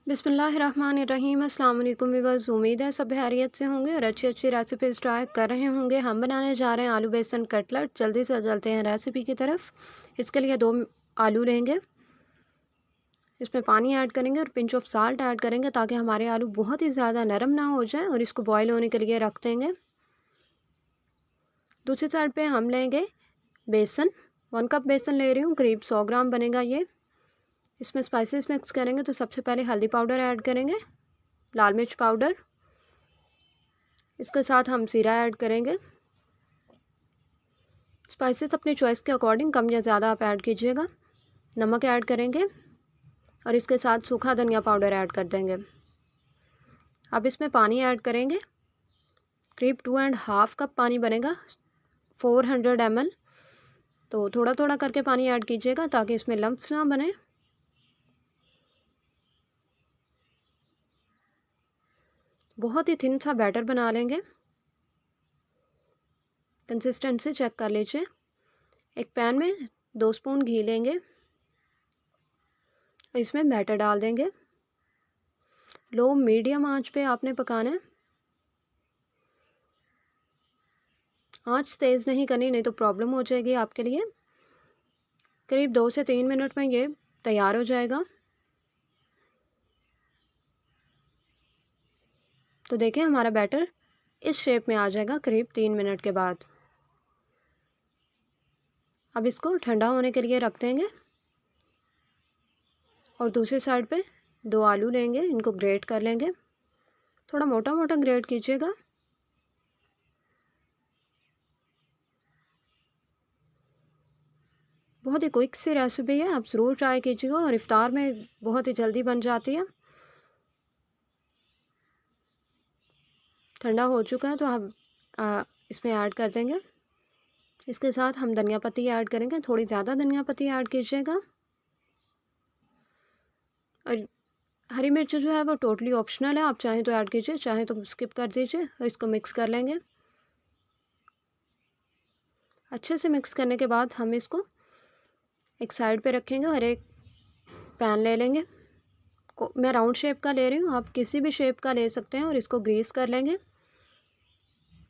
बिस्मिल्लाहिर्रहमानिर्रहीम। अस्सलाम वालेकुम व्यूअर्स, उम्मीद है सब खैरियत से होंगे और अच्छी अच्छी रेसिपीज़ ट्राई कर रहे होंगे। हम बनाने जा रहे हैं आलू बेसन कटलेट। जल्दी से चलते हैं रेसिपी की तरफ। इसके लिए 2 आलू लेंगे, इसमें पानी ऐड करेंगे और पिंच ऑफ साल्ट ऐड करेंगे ताकि हमारे आलू बहुत ही ज़्यादा नरम ना हो जाए, और इसको बॉयल होने के लिए रख देंगे। दूसरी साइड पर हम लेंगे बेसन। 1 कप बेसन ले रही हूँ, करीब 100 ग्राम बनेगा ये। इसमें स्पाइसेस मिक्स करेंगे तो सबसे पहले हल्दी पाउडर ऐड करेंगे, लाल मिर्च पाउडर, इसके साथ हम जीरा ऐड करेंगे। स्पाइसेस अपनी चॉइस के अकॉर्डिंग कम या ज़्यादा आप ऐड कीजिएगा। नमक ऐड करेंगे और इसके साथ सूखा धनिया पाउडर ऐड कर देंगे। अब इसमें पानी ऐड करेंगे, करीब 2.5 कप पानी बनेगा, 400 ml। तो थोड़ा थोड़ा करके पानी ऐड कीजिएगा ताकि इसमें लम्प्स ना बने। बहुत ही थिन सा बैटर बना लेंगे। कंसिस्टेंसी चेक कर लीजिए। एक पैन में 2 स्पून घी लेंगे, इसमें बैटर डाल देंगे। लो मीडियम आंच पे आपने पकाना है। आंच तेज़ नहीं करनी, नहीं तो प्रॉब्लम हो जाएगी आपके लिए। करीब 2 से 3 मिनट में ये तैयार हो जाएगा। तो देखिए हमारा बैटर इस शेप में आ जाएगा करीब 3 मिनट के बाद। अब इसको ठंडा होने के लिए रख देंगे और दूसरी साइड पे 2 आलू लेंगे, इनको ग्रेट कर लेंगे। थोड़ा मोटा मोटा ग्रेट कीजिएगा। बहुत ही क्विक सी रेसिपी है, आप ज़रूर ट्राई कीजिएगा और इफ्तार में बहुत ही जल्दी बन जाती है। ठंडा हो चुका है तो हम इसमें ऐड कर देंगे। इसके साथ हम धनिया पत्ती ऐड करेंगे, थोड़ी ज़्यादा धनिया पत्ती ऐड कीजिएगा। और हरी मिर्च जो है वो टोटली ऑप्शनल है, आप चाहें तो ऐड कीजिए, चाहें तो स्किप कर दीजिए। और इसको मिक्स कर लेंगे। अच्छे से मिक्स करने के बाद हम इसको एक साइड पे रखेंगे और एक पैन ले लेंगे। मैं राउंड शेप का ले रही हूँ, आप किसी भी शेप का ले सकते हैं। और इसको ग्रीस कर लेंगे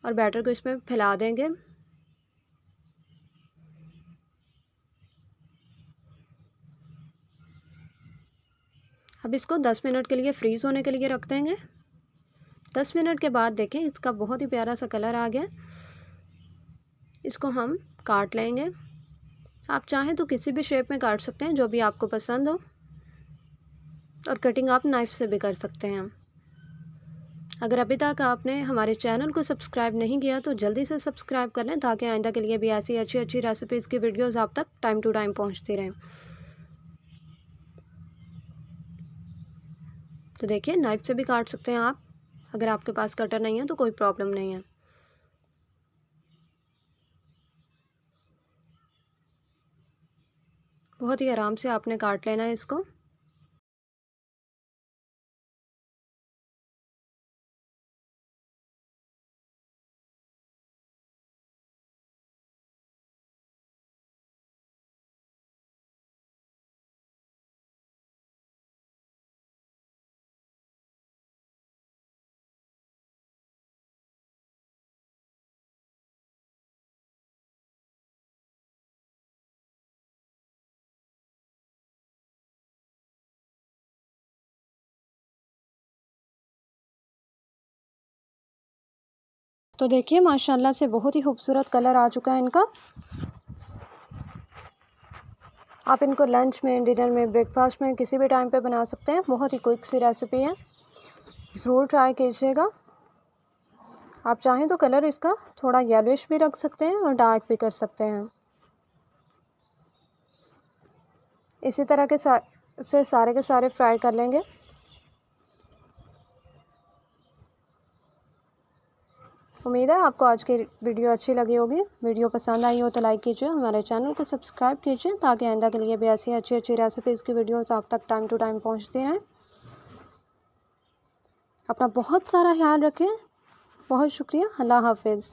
और बैटर को इसमें फैला देंगे। अब इसको 10 मिनट के लिए फ्रीज़ होने के लिए रख देंगे। 10 मिनट के बाद देखें इसका बहुत ही प्यारा सा कलर आ गया। इसको हम काट लेंगे। आप चाहें तो किसी भी शेप में काट सकते हैं, जो भी आपको पसंद हो। और कटिंग आप नाइफ़ से भी कर सकते हैं। अगर अभी तक आपने हमारे चैनल को सब्सक्राइब नहीं किया तो जल्दी से सब्सक्राइब कर लें ताकि आइंदा के लिए भी ऐसी अच्छी अच्छी रेसिपीज़ की वीडियोज़ आप तक टाइम टू टाइम पहुँचती रहें। तो देखिए नाइफ़ से भी काट सकते हैं आप। अगर आपके पास कटर नहीं है तो कोई प्रॉब्लम नहीं है। बहुत ही आराम से आपने काट लेना है इसको। तो देखिए माशाल्लाह से बहुत ही खूबसूरत कलर आ चुका है इनका। आप इनको लंच में, डिनर में, ब्रेकफास्ट में किसी भी टाइम पे बना सकते हैं। बहुत ही क्विक सी रेसिपी है, ज़रूर ट्राई कीजिएगा। आप चाहें तो कलर इसका थोड़ा येलोइश भी रख सकते हैं और डार्क भी कर सकते हैं। इसी तरह के सारे के सारे फ्राई कर लेंगे। उम्मीद है आपको आज की वीडियो अच्छी लगी होगी। वीडियो पसंद आई हो तो लाइक ख्याल, हमारे चैनल को सब्सक्राइब कीजिए ताकि आइंदा के लिए भी ऐसी अच्छी अच्छी रेसिपीज़ की वीडियोस आप तक टाइम टू टाइम पहुंचती रहें। अपना बहुत सारा ख्याल रखें। बहुत शुक्रिया। अल्लाह हाफिज़।